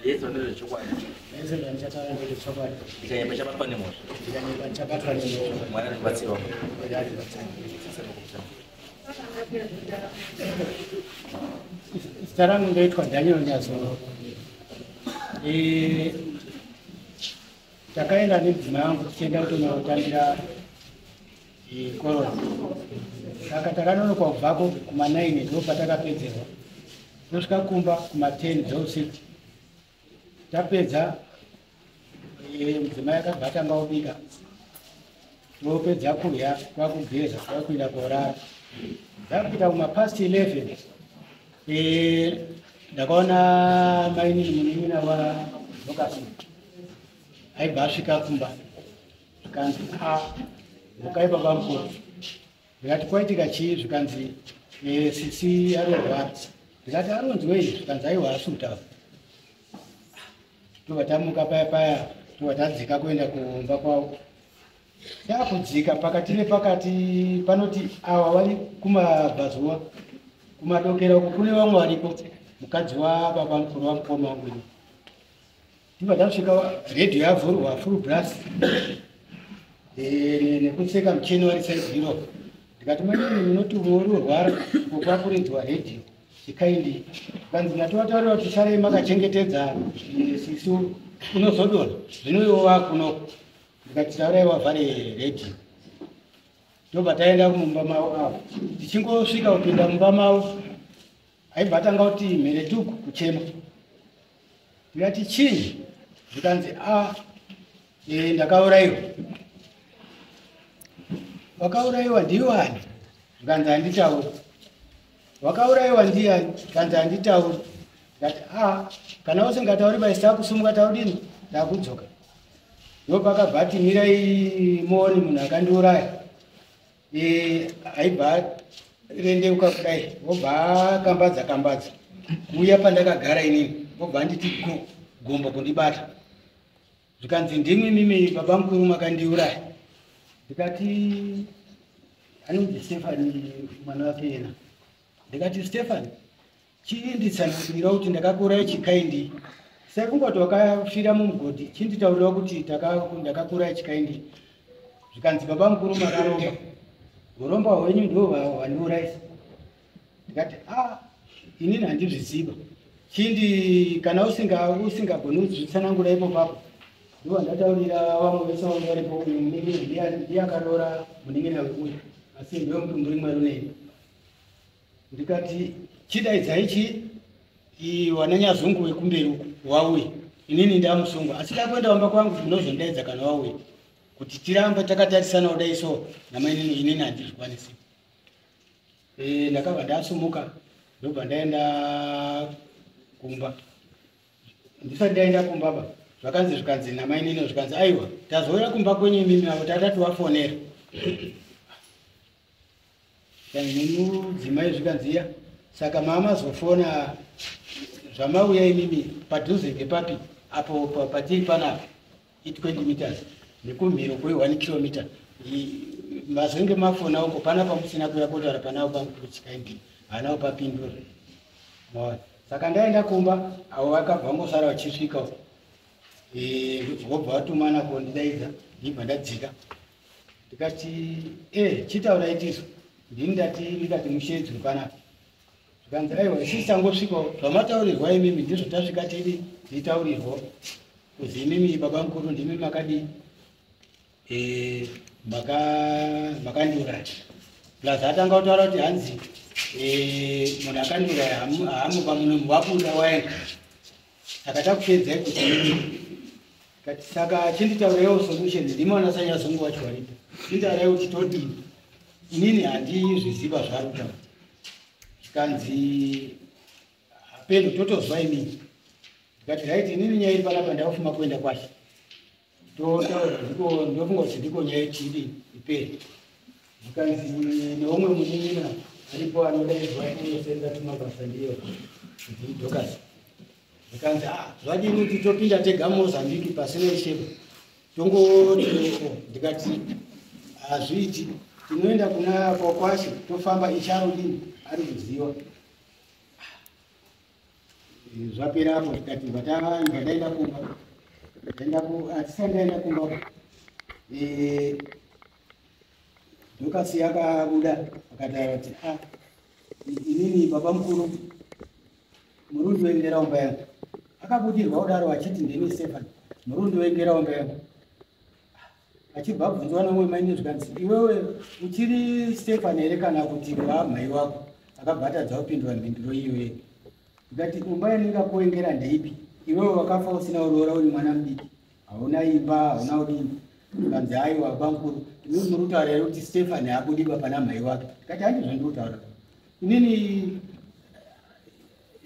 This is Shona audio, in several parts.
Yesu ndio chukua. Yesu ndio mchatawa ndio chukua. Ikayemesha papa ni moto. Ikayemesha papa ni moto. Mwana ni batio. Starangu ngaitwa Daniel Nyazo. Takaenda ni mzima wangu tukienda tunotambira korona. Takatakano kwa vako kuma 9 ndio patakapedzera. Nosvika kumba kuma 10 dzousiku. Tapedza mudzimai akabva obika. Topedza kurya kwakugeza kwakuenda korara. Ndapita kuma past 11. Ndakaona maini munin'ina wa Lucas. Aibva asvika kumba. Zvikanzi mukaipa pamukuru. Ndikati kwaitika chii? Zvikanzi sisi arorwara. Ndikati aronzwei? Zvikanzi aiwa asutaura. Tobva paya tadzika kuenda kumba kwavo. Takudzika pakati nepakati panoti ava vari kumabvazuva kumadokera uko kune vamwe varipo mukadzi wababa mukuru wamukoma wangu. Tibva tasvika redhiyo yavhurwa full blast nekutseka mucheni wari saiziro. Ndikati maini munoti munorwara kwakuridzwa redhiyo chikaindi. Kanzi natowataurira kuti sarai makachengetedza sisu unozodonha zvino iwo vakuno. Ndikati taurai wavhare redhiyo. Ndobva taenda kumumba mavo avo. Tichingosvika kupinda mumba mavo aibva atanga kuti mheretuku kuchema. Ndikati chii? Zvikanzi ndakaurayiwa. Wakaurayiwa ndiwani? Zvikanzi handitauri. Wakaurayiwa ndiani? Zvikanzi handitauri. Ndikati kana usingatauri basi takusumuka taudini? Takudzoka. Ndopakabva ati mirai muone munhu akandiuraya. Aibva rendeuka kudai wobva kambadza kuuya pandakagara inini wobva anditi gombo kundibata. Zvikanzi ndimi mimi baba mukuru makandiuraya. Ndikati anonzi Stefani mwana wake yena. Ndikati Stefani chinditsanangurira kuti ndakakuuraya chikaindi. Sekungoti wakafira mumugodhi chinditaurira kuti ndakakuuraya chikaindi. Zvikanzi baba mukuru makaromba. Uromba hwenyu ndio hwandiuraisa. Ndikati inini handizviziva. Chindi kana usingagoni kuzvitsanangura ipo papo. Ndiwo ndataurira vamwe vese vange varipo uyu ndiye akarora munin'ina weuyu asi ndiwe mutumbi rimwe runeni. Ndikati chidaidzai chi wananyazungu wekumberi uku wauya. Inini ndamusungwa asi takuenda wamba kwangu ndinozondaidza kana wauya. Kuti tirambe takatarisana kudai so inini handizvikwanisi. Ndakabva ndasumuka ndobva ndaenda kumba. Ndisati ndaenda kumba zvikanzi namainini zvikanzi aiwa tazouya kumba kwenyu mimi avo tatati wafonera. Mudzimai zvikanzi iya saka mamazofona zvamauya imimi padhuze ngepapi apo patiri panapa 20 meters nekumhiro kwe 1 kilometer. Mazenge mafona uko panapa musina kuya kutaura panawo pamukuru chikaindi hanawo papindura. Saka ndaenda kumba avo vakabva ngosara vachisvika. Vobva vatumana kondidaidza ndibva ndadzika. Ndikati chitaurai tisu. Ndikati mushedzi panapa. Zvikanzi aiwa isusu tangosvika zvamataurirwa imimi ndizvo tasvika tiri titaurirwa kuzi imimi baba mukuru ndimi makadi makandiuraya. Plus atanga kutaura kuti hanzi munhu akandiuraya haamupa munhu wabuda waenda. Saka takupedzai kuti kati saka chinditauraiwo solution ndimi wanasanyazungu wacho waripo. Chinditauraiwo kuti todini. Inini handizviziva zvaari kutaura. Zvikanzi apeno totozwa imini. Ndikati raiti inini nyaya iri panapa ndakafuma kuenda kwacho. Ndofunga kuti ndiko nyaya chidi iperi. Zvikanzi neumwe munin'ina aripo anodaidzwa inosenza tumabasa ndiyo kuti idhokasi. Zvikanzi zvadini kuti topinda tega Mozambique pasina ishebo tongoti. Ndikati hazviiti tinoenda kuna kwakwashe tofamba icharudini ari kuziva. Zvapera hapo tikati ndaenda kumba. Ndaenda kumba. Lucas yakabuda akataura kuti inini baba mukuru murundi wengeraumba yangu akabudirwa kudaro achiti ndini Stefan murundi wengeraumba yangu achibva abvunzwa nomwe maini zvikanzi iwewe uchiri Stefan here kana kuti wamhai wako akabvatadza kupindura mhinduro iyoyo ikati umba yandingakuengera ndeipi iwewe wakafa usina uroora uri mwana mudiki hauna imba hauna udini kanzi aiwa baba mukuru inini muri kutaura here kuti Stefan habudiba pana mhai wake ikati handizvo ndiri kutaura inini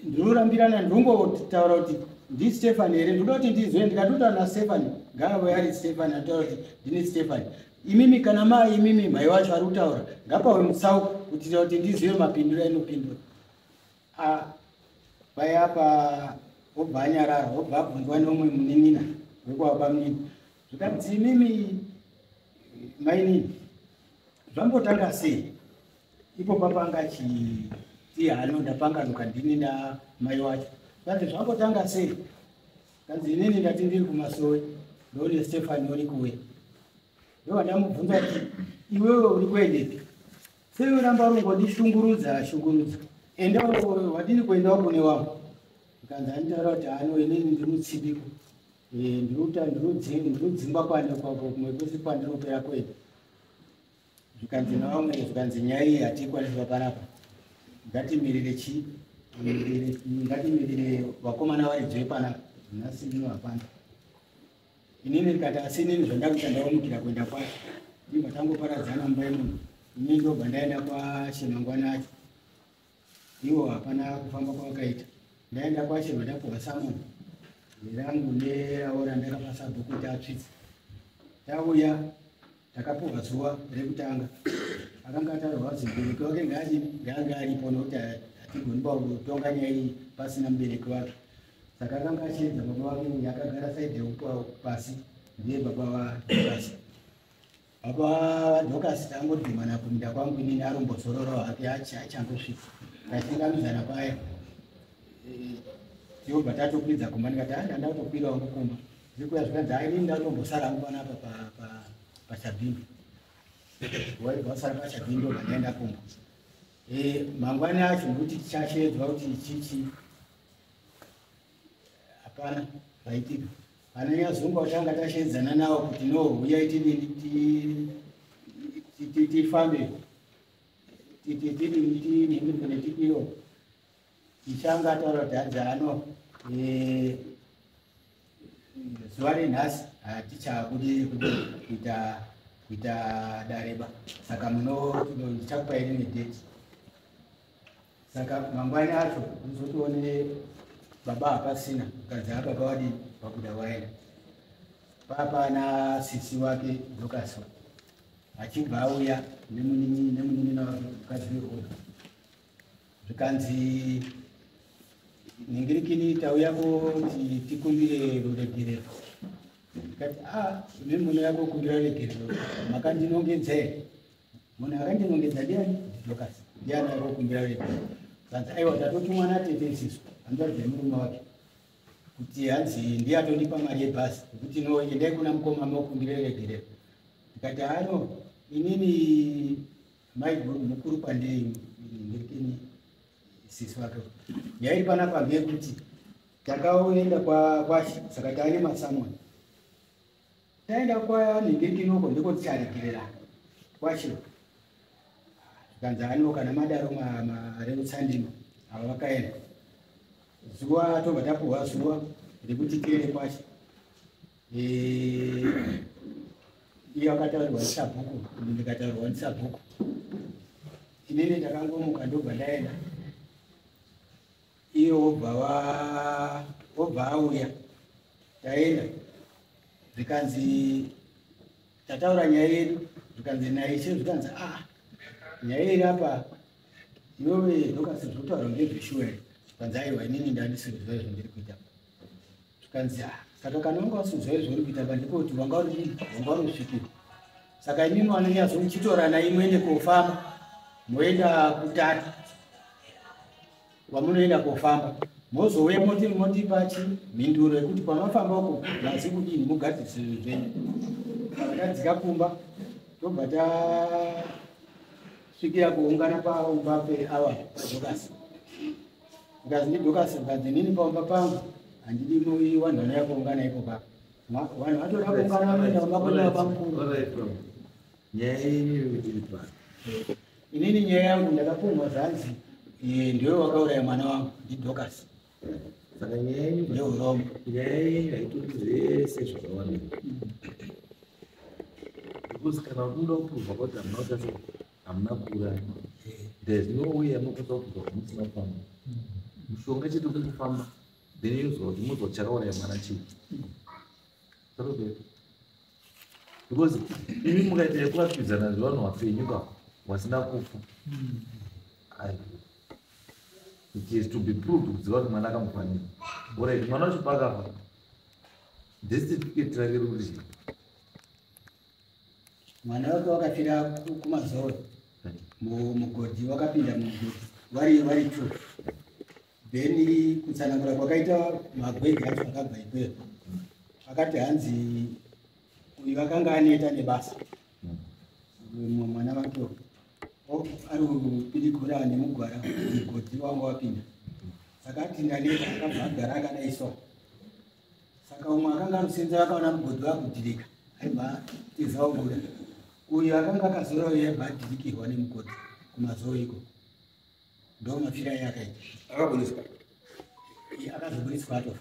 ndinorambirana ndinongotaura kuti ndi Stefan here ndoda kuti ndizwe ndikatotaura naStefan ngave ari Stefan ataura kuti ndini Stefan imimi kana mai imimi mhai wacho ari kutaura ngapawe mutsauko kuitira kuti ndizive mapinduro ainopindura pai apa obva anyarara obva abvunzwa nomwe munin'ina wekwava munini zvikanzi imimi mainini zvambotanga sei ipo papanga hano ndapanganuka ndini namai wacho kanzi zvambotanga sei kanzi inini ndati ndiri kumasowe ndoone Stefan uri kuwe ndovandamubvunza kuti iwewe uri kuendepi sei uramba rungondishungurudza enda wadini kuendawo kune wangu kanzi anditaura kuti hano inini ndiri mutsibiko ndirudzimba kwanekwako kumwe kwese kwandiropera kwedi zvikanzi navamwe zvikanzi nyaya iyi hatikwaniswa panapa ngatimirire ngatimirire vakomana varidzoe panapa nhasi ndino hapana inini ndikati asi inini zvandakuita ndaumukira kuenda kwacho ndibva tangoparadzana mumba yemunhu inini ndobva ndaenda kwashemangwana acho iwo hapana kufamba kwavakaita ndaenda kwashema ndapuhwa samoni rangu neravo randakapasa bhuku tatsvitsa tauya takapuhwa zuva rekutanga akanga ataurwa zimubereki wake ngaanga aripo nokuti hatigoni kutonga nyaya iyi pasina mubereki wake saka akanga achiedza baba wake yakagara saidhi pasi ndiye baba vadhokasi baba vadhokasi tangodhimana kuminda kwangu inini arombozororo hake achangosvika tachingamizana paya yobva tatokwidza kumba ndikati handanda kutokwirawo mukumba zikuya zvikanzi hainini ndatombosara hangu panapa pachabhini wasara pachabhini ndobva ndaenda kumba mangwani acho ndokuti tichashedzwa kuti chichi hapana zvaitika pana nyazungu watanga tashedzana nawo kuti no uyai tidini tifambe tidini tichanga ataura kuti hadzi ano zuva renhasi hatichabudi kuita dareba saka ndichakupai rimwe deti saka mangwani acho uzotione baba hapasina mukadzi ababa wadi pakuda waenda papana sisi wake Lucas achibva auya nemunin'ina wake mukadzi weroda zvikanzi ningirikini tauyako tikumbire ruregerero ndikati ine munhu yako kumbira ruregerero makandinongedzei munhu akandinongedza ndiani Lucas ndiani yako kumbira ruregerero kanzi aiwa tatotumwa natete isisu handaridza murume wake kuti hanzi ndiye atonipa mari yebhasi kuti no endai kuna mukoma mokumbira ruregerero ndikati hano inini mai mukuru pandei ningirikini sisi wake yairi panapa ndeyekuti takaenda kwashi saka taine masamoni taenda kwaningirikinoko ndiko ticharegerera kwashi zvikanzi hano kana madaro marerutsandima ava vakaenda zuva tobva tapuhwa zuva rekuti tiende kwashi iyo akataurirwa nisabhuku ndikataurirwa nisabhuku inini ndakangomuka ndobva ndaenda iyo obva auya taenda zvikanzi tataura nyaya yedu zvikanzi naishe zvikanzi nyaya iri apa iwewe Lucas zvotaura ngezveshuwere zvikanzi aiwa inini ndandisirizwa izvo ndiri kuita zvikanzi saka kana wanga usirizwa izvo uri kuita bandiko kuti wanga uri usvikira saka inini wanonyazo muchitorana imwende kofamba moenda kutatu wamunoenda kofamba mozouya motipa mhinduro yekuti pamafamba uko nhasi kudini mugadzirisa zvinhu zvenyu. Kana tadzika kumba tobva tasvikira kuungana paumba peawa padhokasi. Ndikazi ndidhokasi ndikati nini paumba pangu handidi wanhano yakuungana ipo papa. Vanhu vatoda kuungana vanoenda kumakonera pamukuru. Nyaya yenyu iri pano. Inini nyaya yangu ndakapumwa zanzi ndiwe wakauraya mwana wangu ndidhokasi. Saka nyaya yenyu ndeurombo. Nyaya yenyu haitori zvese zvakawanda. Because kana unoda kupruvha kuti hamuna kuuraya, there is no way anokwanisa kupruvha kuti musina kufamba. Mushonga chete kufamba, then yozwa kuti muzwa chakauraya mwana chii. Because imi mukaita yekurapidzana nevanhu vapenyu ka vasina kufa, it is to be proved kuziva kuti mwana akamufanira. Alright, mwana wacho paakafa, certificate rake ruri chii? Mwana wake wakafira kumazoro mugodhi, wakapinda mugodhi vari tu. Then kutsanangura kwakaita magwegi acho akabva ikweyo. Akati hanzi uyu akanga aneta nebasa mwana wake ari kupidikura nemugwara mugodhi wanga wapinda. Saka ati ndaneta akabva agara akadaiswa. Saka umwe akanga arusenza akaona mugodhi wakudhirika aibva tizaobuda. Uyu akanga akazora uye aibva adhirikirwa nemugodhi kumazoro iko. Ndo mafira iye akaita. Akaburiswa. Akazoburiswa atofa.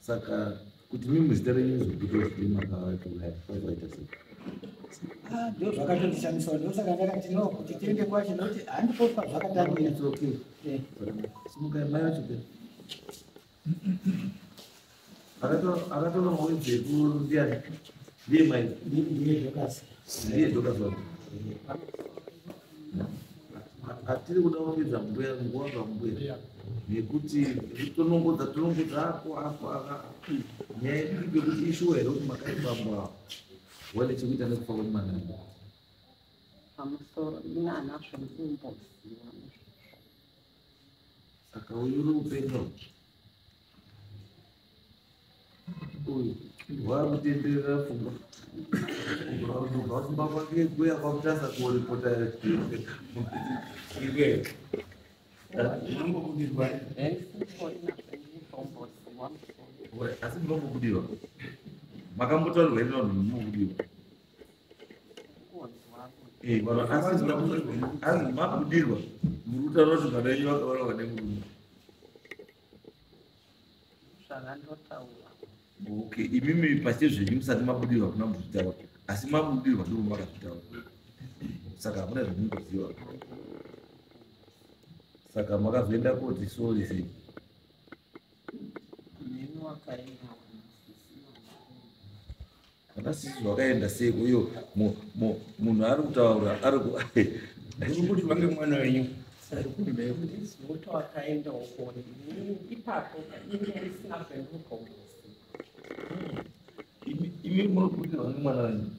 Saka kuti mimi muzita renyu zvokuita makavaita sei? Ndo zvakatondishamisa. Ndo saka ndakati no kuti tiende kwacho nokuti handipofa zvakatambira. Simukai mai vacho pe akatora mawedzi ekundiani ndiye mai Ndiye dhokasi. ndiye dhokasi wake. Hatiri kuda kuongedza mbuya nguva pambuya nekuti tonongodza ako nyaya yedu yekuti ishuwa here kuti makaibambwa wane chekuita nekufa kwemwana. Pamusoro inanazvo ndikumboziva. Saka uyu uri upenyu uyu wakutenderera pfungwa kubva kumba kwake kuya kwakutasa kuripota ikweyo Mambobudirwa. asi munombobudirwa makambotaurirwa iri vanhu munobudirwa asi mabudirwa muri kutaura kuti mwana wenyu vakavarwa nemurume. Zvakandotaura. Okay, imimi pachite zvenyu musati mabudirwa kuna muzvitaura asi mabudirwa ndimo makazvitaura. Saka hamuna zvamungoziva. Saka makazoenda koti sori sei? Neni wakaenda Kana sisi wakaenda sei uyo munhu ari kutaura ari Kubudirwa ngemwana wenyu. kuti wakaenda uko ipapo inge risina zvendinokombozi. imi munobudirwa nemwana wenyu.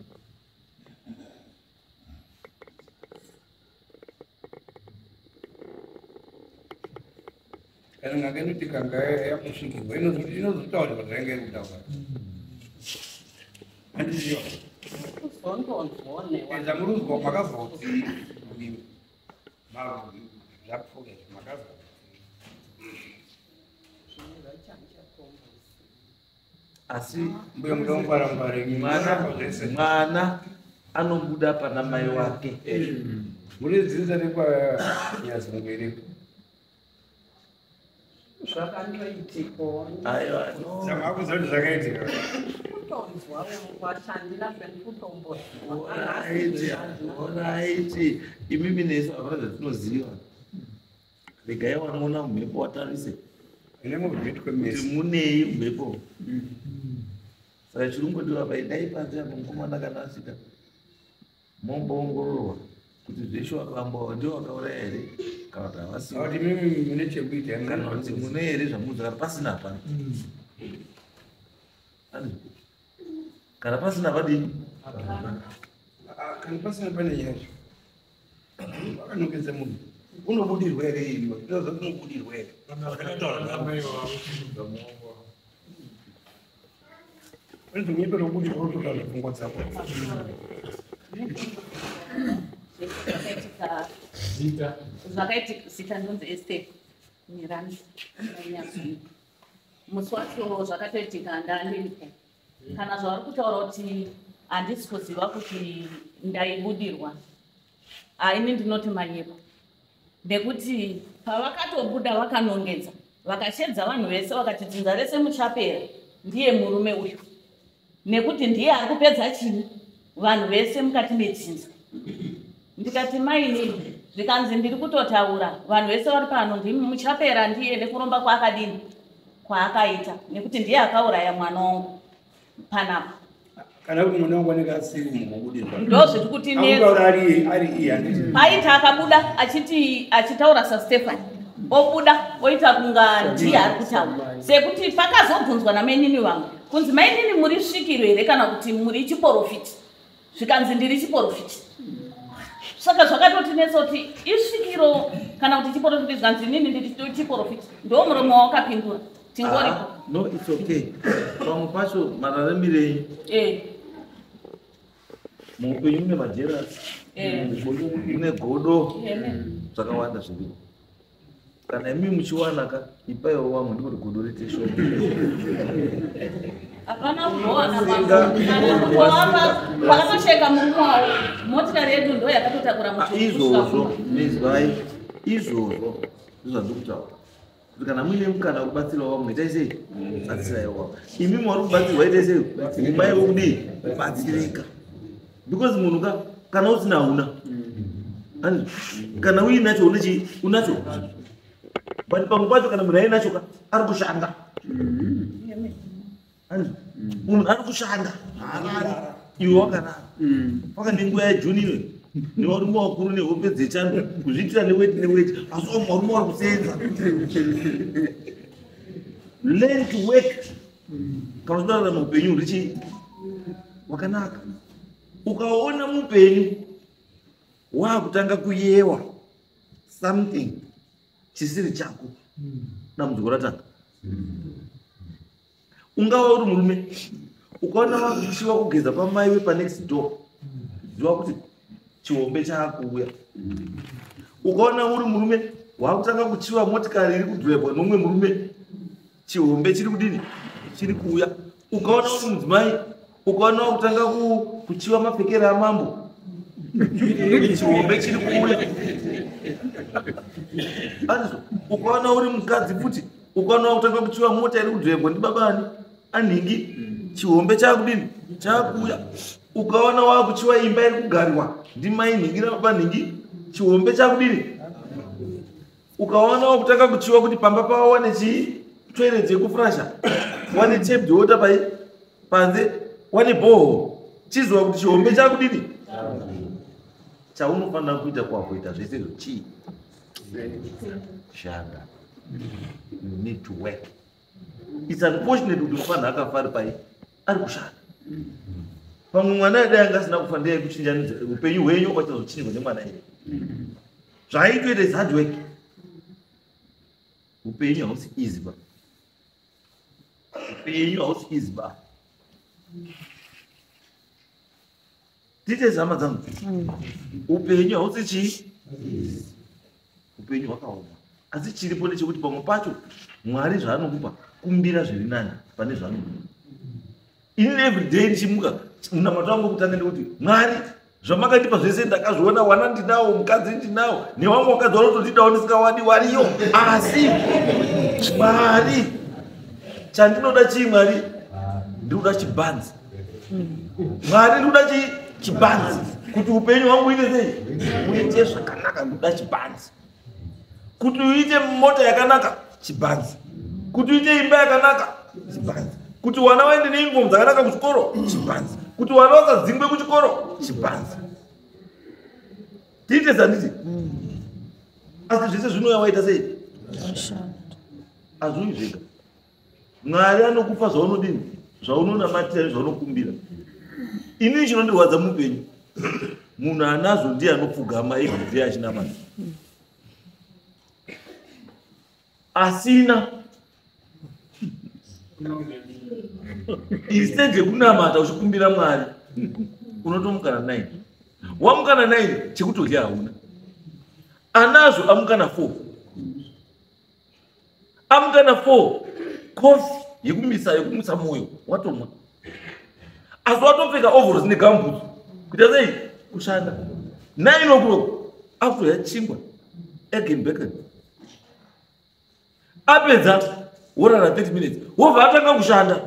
Kana ngake noti kanga yakusvikirwa inozotaurirwa zvainge iri kutaura. Handiziva. Kuzondonzwonewa. Eza murunzwa makabva kuti zvapfuura makabva Asi mbuya muda kungwara-ngwara mwana anobuda pana mai wake. munodzidzisa nekwanyazi mubereko Zvakandoitiko. Aiwa saka akuziva kuti zvakaitika Kutonzwa washandira zvendikutomboziva. aiti imimi nesu havana zvatinoziva. Regai wanoona mhepo watarise ine mubviti kuti kwemesi munei mhepo. Saka chirongodiwa paidai panze apo mukomana kana asvika momboongororwa kuti zveshe wakambwa ndio wakauraya here kana kuti havasi, kuti mimi mune chekuita kana kuti mune here zvamunoziva kana pasina pana. Kana pasina padini kana pasina pane nyacho akanongedza munhu unobudirwa ere iriyo ndinoza kuti unobudirwa ere ndinyepe robudirwa rototaura pfungwa dzako zvakaitika zita ndonzi Esther Miranda musi wacho zvakatoitika ndandiripo kana zvavari kutaura kuti handisi kuziva kuti ndaibudirwa haini ndinoti manyepo ndekuti pavakatobuda vakanongedza vakashedza vanhu vese vakati dzinza rese muchapera ndiye murume uyu nekuti ndiye ari kupedza chini vanhu vese mukati medzinza ndikati maini zvikanzi ndiri kutotaura vanhu vese vari pano ndimi muchapera ndiye nekuromba kwaakadini kwaakaita nekuti ndiye akauraya mwana wangu panapa kana kuti mwana wangu anenge asiri mukubudirwa ndozviti kuti ari iye paita akabuda achitaura saStefani obuda oita kunga ndiye ari kutaura sekuti pakazobvunzwa namainini vangu kunzi mainini muri svikiro here kana kuti muri chiprofiti zvikanzi ndiri chiprofiti saka zvakatotinetsa kuti isvikiro kana kuti chiprofiti zvikanzi inini ndiri chiprofiti ndo muromo wakapindura tingoripo no it's okay pamwe pacho mararamire muupenyu mune majerasi mune godo zvakawanda zviripo kana imi muchiwanaka ipaiwo wamwe ndikuti godo rite shoma hapana kuona pakatosheka murume wavo motikari yedu ndo yakatotakura izvozvo mizwai izvozvo zvazvandikutaura kuti kana muine mukana wekubatsirawo vamwe itai sei batsiraiwo vamwe imi mwari kubatsirwa itai sei umai wekudii kubatsirika because munhu kana usina hauna kana uinacho unacho but pamwe pacho kana munhu ainacho ari kushanda munhu ari kushanda iwe wakanaka paka nenguva yajuni ino nevarume vakuru nehope dzechando kuzviitira neweti asi varume vari kusenza learn to work kana uchidararama upenyu richi wakanaka ukaona mupenyu waakutanga kuyewa something chisiri chako dambudziko ratanga ungava uri murume ukaona vakuchiva kugeza pamai wepanext door ziva kuti chihombe chaakuuya ukaona uri murume wakutanga kuchiva motikari iri kudhiraivwa nomwe murume chihombe chiri kudini chiri kuuya ukaona uri mudzimai ukaona wakutanga kuchiva mapfekero amambo chihombe chiri kuuya azvo ukaona uri mukadzi futi ukaona wakutanga kuchiva mota iri kudhiraivwa ndibabani anhingi chihombe chaakudini chaakuuya ukaona waakuchiva imba iri kugariwa ndimai nhingi nababa nhingi chihombe chaakudini ukaona wakutanga kuchiva kuti pamba pavo wane chitoilet yekufurasha wane tapped water pai panze wane boho chiziva kuti chihombe chaakudini chaunofanira kuita kwakuita zvese izvo chii shanda you need to work it's unfortunate kuti mufanhu akafa ari pai ari kushanda pamwe mwana wedu angasina kufa ndeye kuchinjanidza upenyu hwenyu wachazochinjwa nemwana iyeye zvaaitoita is hard work upenyu hausi easy ba upenyu hausi easy ba tite zama dzangu upenyu hausi chii upenyu hwakaoma asi chiripo nechekuti pamwe pacho mwari zvaanokupa kumbira zviri nani pane zvaanokupa ini everyday ndichimuka munamato wangu kutanga ndekuti mwari zvamakandipa zvese ndakazviona wana ndinawo mukadzi ndinawo nevamwe wakadzi vanotondidawo ndisingawani wariyo asi mwari chandinoda chii mwari ndikuda chibhanzi mwari ndikuda chibhanzi kuti upenyu hwangu uite sei uite zvakanaka ndikuda chibhanzi kuti uite mota yakanaka chibhanzi kuti uite imba yakanaka chibhanzi kuti wana waende neingomu dzakanaka kuchikoro chibhanzi kuti wana wasadzingwe kuchikoro chibhanzi tiite zanditi asi zvese zvinouya waita sei hazviuyi zvega mwari anokupa zvaunodini zvaunonamatira zvaunokumbira ini chinondirwadza mupenyu munhu anazvo ndiye anopfugama ego ndiye achinamata asina instead yekunamata uchikumbira Mwari unotomukana 9. Wamukana 9 chekutodya hauna. Anazo amukana 4. Amukana 4 kofi yekumisa moyo watomwa. Asi watopfeka overalls negambutsu kuita sei kushanda 9 o'clock after yachingwa again back apedza worara 30 minutes wobva atanga kushanda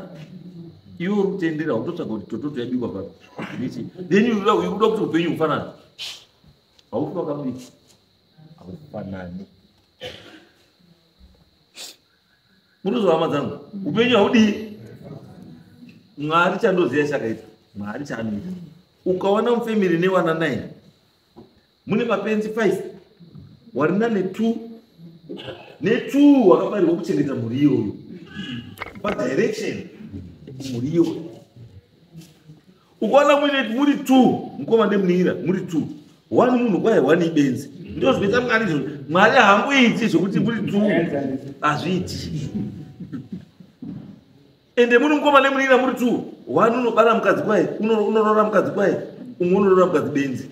iwe uri kutendera utotsvaga kuti tototo yabikwa papo then uda kuti upenyu hufanana haufi wakabiki haufanani. Munozwa dzangu upenyu haudii. Mwari chandoziya chakaita Mwari chaanoita. Ukaona mufamily newana 9 mune mapenzi 5 warina ne2 wakabarirwa kuchengeta mhuri iyoyo padirection mhuri iyoyo. Ukaona muri 2 mukoma nemunira muri 2 1 munhu kwaye 1 ibenzi ndozvinoita Mwari izvozvo. Mwari haangoiti zvokuti muri 2 hazviiti. Ende muri mukoma nemunira muri 2 1 unobara mukadzi kwaye unorora mukadzi kwaye umwe unorora mukadzi benzi.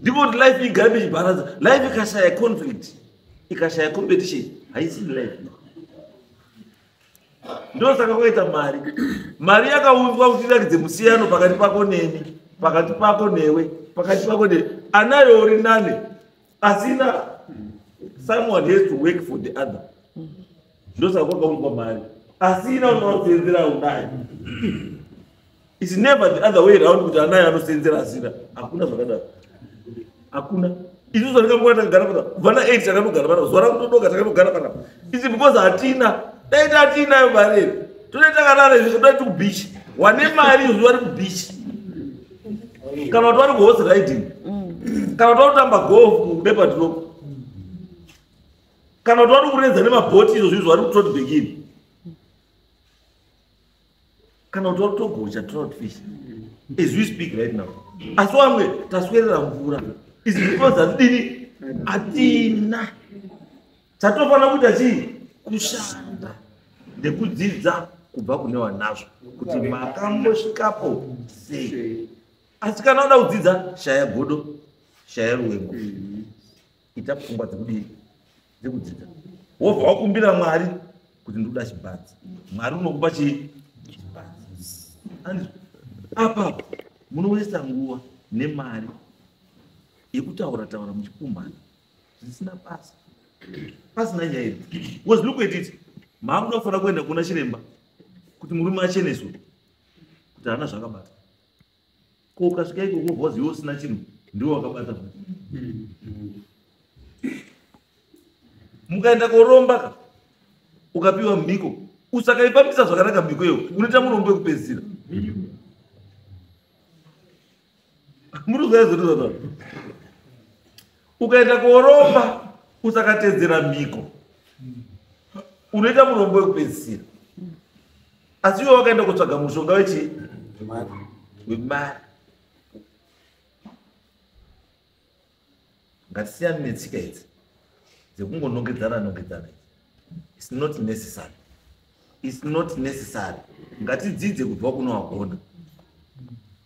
Ndiko kuti life igare ichibalanza. Life ikashaya conflict ikashaya competition haisi life. Ndosaka kwaita Mwari. Mwari yakaunzwa kuti irakidze musiyano pakati pako neni, pakati pako newe, pakati pako newe. Anayo uri nane asina someone has to work for the other. Ndosaka kwakaunzwa Mwari. Asina unosenzera unayo. It's never the other way around kuti anayo anosenzera asina. Hakuna zvakadaro. Hakuna. Isusu ndakangwa takagara pana vana 8 takanogara pana zvara kutodoka takanogara pana. Isi because hatina dai tatinayo mari. Tone takarara izvi todati kubeach. Wane mari izvi vari kubeach. Kana kuti vari kuhorse riding. Kana kuti vari kutamba golf kubepa drop. Kana kuti vari kurenza nemabhoti izvo zvizvo vari kutrot begini. Kana kuti vari kutogocha trout fish. As we speak right now. Asi wamwe taswerera mvura. Izvi because hatidini hatina. Chatofana kuita chii kushanda nekudzidza kubva kune wanazvo kuti makambosvikapo sei. Asi kana uda kudzidza shaya godo shaya ruwengo ita pfungwa dzekudzidza wobva wakumbira Mwari kuti ndoda chibhadzi. Mwari unokupa chii chibhadzi. Apa munoisa nguva nemari yekutaura muchikumbana zvisina basa pasina nyaya iri. Was look at it. Mama unofana kuenda kuna chiremba kuti murume acheneswe kuti hana zvakabata. Ko ukasvika ikoko bhozi iwe usina chinhu ndiwo wakabata. Mukaenda koromba ukapiwa mbiko usakaipamisa zvakanaka mbiko iyo unoita murombo wekupedzisira. Muruzvaizvozvo ukaenda koromba usakatedzera miko unoita murombo wekupedzisira. Asi iwe wakaenda kutsvaga mushonga wemari. Ngatisiyane netsika idzi dzekungonongedzana. It's not necessary. It's not necessary. Ngatidzidze kubva kuno wagona.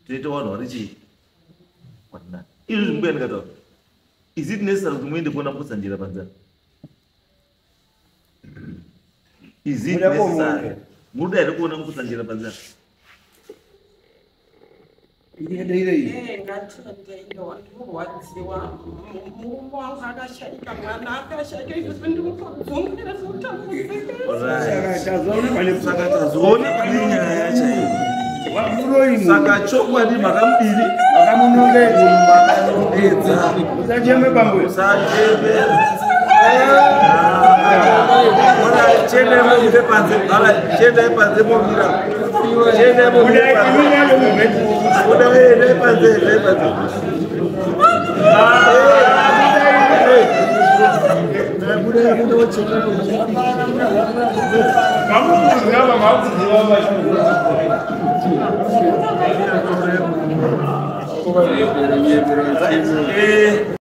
Toite vanhu vari chii kwatinani. Izvi zvimbuya ndikataura. Is it necessary kuti muende kuona mbusanjira panzara? Is it necessary? Muda here kuona mbusanjira panzara? Ngatinotenda ndikurwadziwa murume wangu akashaika mwana akashaika izvozvo ndikutodzongera Saka tazoona pane nyaya yacho iyo. Saka chokwadi makamudini makamunongedza usacheme pamwe usacheme chende mumbe panze ala chende panze mumira chende mumbe panze panze